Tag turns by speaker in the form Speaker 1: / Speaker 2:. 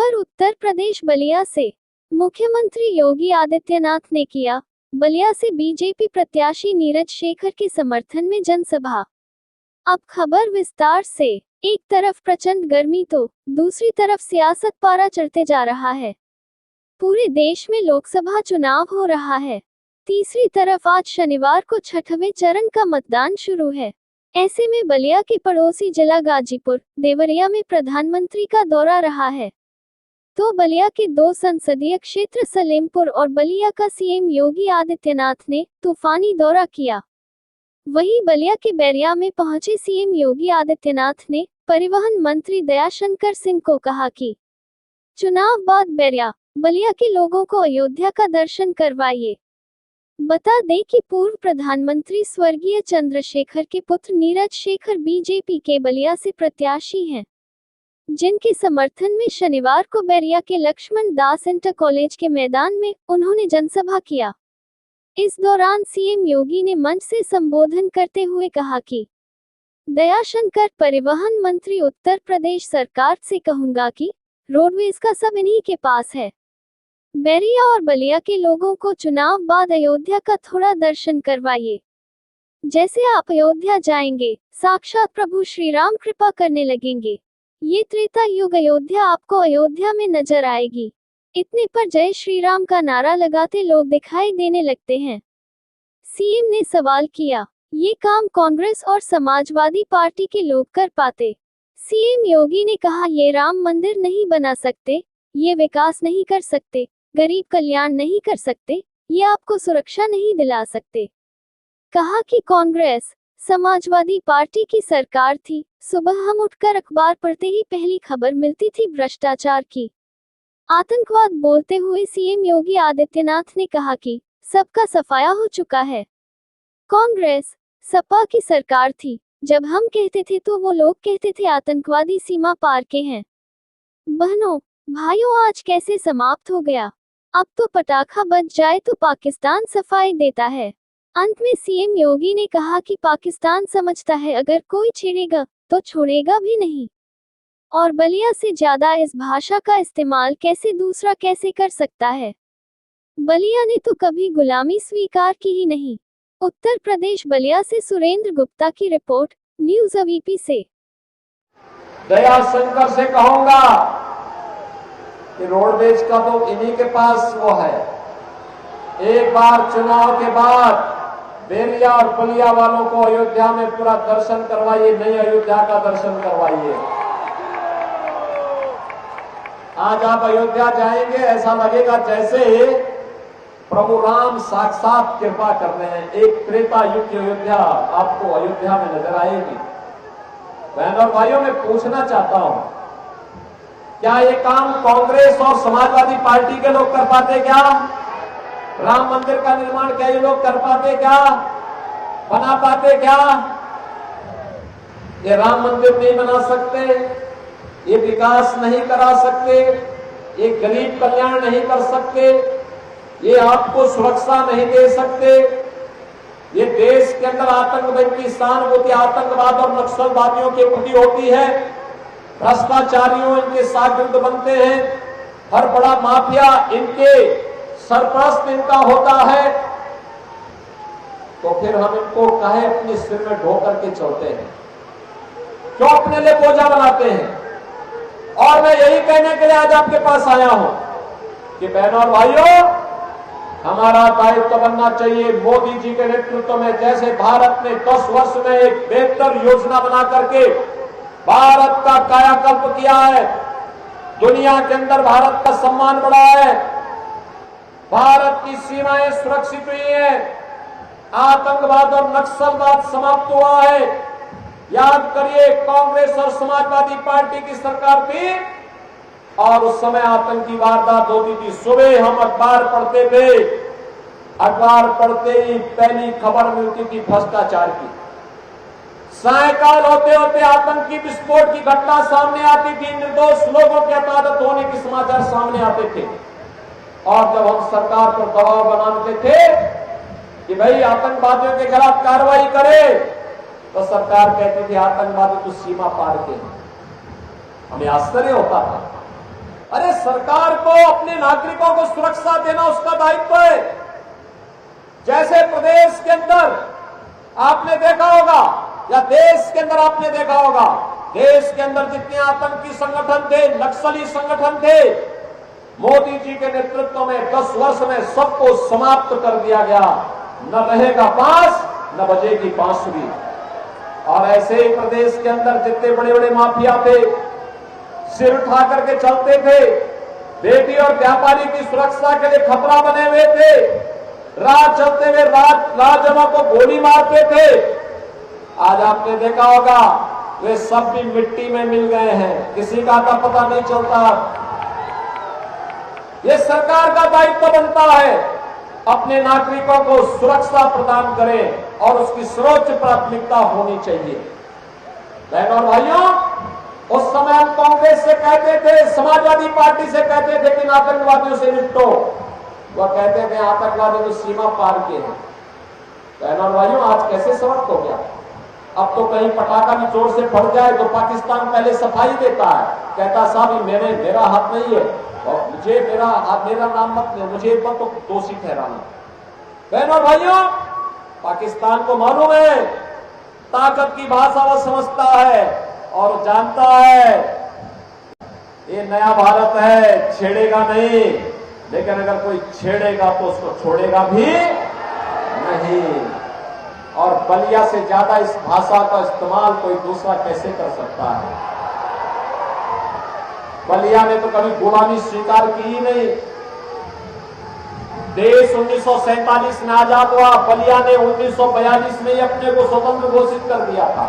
Speaker 1: खबर उत्तर प्रदेश बलिया से। मुख्यमंत्री योगी आदित्यनाथ ने किया बलिया से बीजेपी प्रत्याशी नीरज शेखर के समर्थन में जनसभा। अब खबर विस्तार से। एक तरफ प्रचंड गर्मी तो दूसरी तरफ सियासत पारा चढ़ते जा रहा है। पूरे देश में लोकसभा चुनाव हो रहा है। तीसरी तरफ आज शनिवार को छठवें चरण का मतदान शुरू है। ऐसे में बलिया के पड़ोसी जिला गाजीपुर देवरिया में प्रधानमंत्री का दौरा रहा है, तो बलिया के दो संसदीय क्षेत्र सलेमपुर और बलिया का सीएम योगी आदित्यनाथ ने तूफानी दौरा किया। वहीं बलिया के बैरिया में पहुंचे सीएम योगी आदित्यनाथ ने परिवहन मंत्री दयाशंकर सिंह को कहा कि चुनाव बाद बैरिया बलिया के लोगों को अयोध्या का दर्शन करवाइए। बता दें कि पूर्व प्रधानमंत्री स्वर्गीय चंद्रशेखर के पुत्र नीरज शेखर बीजेपी के बलिया से प्रत्याशी हैं, जिनके समर्थन में शनिवार को बैरिया के लक्ष्मण दास इंटर कॉलेज के मैदान में उन्होंने जनसभा किया। इस दौरान सीएम योगी ने मंच से संबोधन करते हुए कहा कि दयाशंकर परिवहन मंत्री उत्तर प्रदेश सरकार से कहूंगा कि रोडवेज का सब इन्हीं के पास है। बैरिया और बलिया के लोगों को चुनाव बाद अयोध्या का थोड़ा दर्शन करवाइए। जैसे आप अयोध्या जाएंगे, साक्षात प्रभु श्री राम कृपा करने लगेंगे। ये त्रेता युग अयोध्या आपको अयोध्या में नजर आएगी। इतने पर जय श्री राम का नारा लगाते लोग दिखाई देने लगते हैं। सीएम ने सवाल किया, ये काम कांग्रेस और समाजवादी पार्टी के लोग कर पाते? सीएम योगी ने कहा, ये राम मंदिर नहीं बना सकते, ये विकास नहीं कर सकते, गरीब कल्याण नहीं कर सकते, ये आपको सुरक्षा नहीं दिला सकते। कहा कि कांग्रेस समाजवादी पार्टी की सरकार थी, सुबह हम उठकर अखबार पढ़ते ही पहली खबर मिलती थी भ्रष्टाचार की, आतंकवाद। बोलते हुए सीएम योगी आदित्यनाथ ने कहा कि सबका सफाया हो चुका है। कांग्रेस सपा की सरकार थी, जब हम कहते थे तो वो लोग कहते थे आतंकवादी सीमा पार के हैं। बहनों भाइयों, आज कैसे समाप्त हो गया। अब तो पटाखा बज जाए तो पाकिस्तान सफाई देता है। अंत में सीएम योगी ने कहा कि पाकिस्तान समझता है अगर कोई छेड़ेगा तो छोड़ेगा भी नहीं, और बलिया से ज्यादा इस भाषा का इस्तेमाल कैसे दूसरा कैसे कर सकता है। बलिया ने तो कभी गुलामी स्वीकार की ही नहीं। उत्तर प्रदेश बलिया से सुरेंद्र गुप्ता की रिपोर्ट, न्यूज़ अवीपी से।
Speaker 2: दयाशंकर से कहूंगा कि रोडवेज का तो इन्हीं के पास वो है। एक बार चुनाव के बाद बैरिया और बलिया वालों को अयोध्या में पूरा दर्शन करवाइए, नई अयोध्या का दर्शन करवाइए। आज आप अयोध्या जाएंगे, ऐसा लगेगा जैसे प्रभु राम साक्षात कृपा कर रहे हैं। एक त्रेता युग की अयोध्या आपको अयोध्या में नजर आएगी। बहन और भाइयों, मैं पूछना चाहता हूं, क्या ये काम कांग्रेस और समाजवादी पार्टी के लोग कर पाते क्या? राम मंदिर का निर्माण क्या ये लोग कर पाते क्या? बना पाते क्या? ये राम मंदिर नहीं बना सकते, ये विकास नहीं करा सकते, ये गरीब कल्याण नहीं कर सकते, ये आपको सुरक्षा नहीं दे सकते, ये देश के अंदर आतंकवाद की सहानुभूति आतंकवाद और नक्सलवादियों के प्रति होती है। भ्रष्टाचारियों इनके शागिर्द बनते हैं, हर बड़ा माफिया इनके सरपरस्त इनका होता है, तो फिर हम इनको काहे अपने सिर में ढो करके चलते हैं? क्यों अपने लिए बोझा बनाते हैं? और मैं यही कहने के लिए आज आपके पास आया हूं कि बहनों और भाइयों, हमारा दायित्व बनना चाहिए मोदी जी के नेतृत्व में, जैसे भारत ने 10 वर्ष में एक बेहतर योजना बना करके भारत का कायाकल्प किया है, दुनिया के अंदर भारत का सम्मान बढ़ा है, भारत की सीमाएं सुरक्षित हुई हैं, आतंकवाद और नक्सलवाद समाप्त हुआ है। याद करिए, कांग्रेस और समाजवादी पार्टी की सरकार थी और उस समय आतंकी वारदात होती थी। सुबह हम अखबार पढ़ते थे, अखबार पढ़ते ही पहली खबर मिलती थी भ्रष्टाचार की। सायकाल होते होते आतंकी विस्फोट की घटना सामने आती थी, निर्दोष लोगों के हताहत होने के समाचार सामने आते थे। और जब हम सरकार पर दबाव बनाते थे कि भाई आतंकवादियों के खिलाफ कार्रवाई करे, तो सरकार कहती थी आतंकवादी तो सीमा पार के हैं। हमें आश्चर्य होता था अरे सरकार को अपने नागरिकों को सुरक्षा देना उसका दायित्व है। जैसे प्रदेश के अंदर आपने देखा होगा या देश के अंदर आपने देखा होगा, देश के अंदर जितने आतंकी संगठन थे, नक्सली संगठन थे, मोदी जी के नेतृत्व में 10 वर्ष में सबको समाप्त कर दिया गया। न रहेगा बांस न बजेगी बांसुरी। और ऐसे ही प्रदेश के अंदर जितने बड़े बड़े माफिया थे, सिर उठा करके चलते थे, बेटी और व्यापारी की सुरक्षा के लिए खतरा बने हुए थे, राह चलते हुए राजजनों को गोली मारते थे, आज आपने देखा होगा वे सब भी मिट्टी में मिल गए हैं, किसी का तो पता नहीं चलता। ये सरकार का दायित्व बनता है अपने नागरिकों को सुरक्षा प्रदान करें और उसकी सर्वोच्च प्राथमिकता होनी चाहिए। बहनों और भाइयों, उस समय हम कांग्रेस से कहते थे, समाजवादी पार्टी से कहते थे कि आतंकवादियों से निपटो, वह कहते थे आतंकवादी तो सीमा पार के हैं। बहनों और भाइयों, आज कैसे समाप्त हो गया। अब तो कहीं पटाखा भी जोर से फट जाए तो पाकिस्तान पहले सफाई देता है, कहता साहब मेरा हाथ नहीं है और मेरा नाम मत ले, मुझे मत तो दोषी ठहराना। बहनों भाइयों, पाकिस्तान को मालूम है ताकत की भाषा वह समझता है और जानता है ये नया भारत है, छेड़ेगा नहीं, लेकिन अगर कोई छेड़ेगा तो उसको छोड़ेगा भी नहीं। और बलिया से ज्यादा इस भाषा का इस्तेमाल कोई दूसरा कैसे कर सकता है। बलिया ने तो कभी गुलामी स्वीकार की ही नहीं। देश 1947 में आजाद हुआ, बलिया ने 1942 में ही अपने को स्वतंत्र घोषित कर दिया था।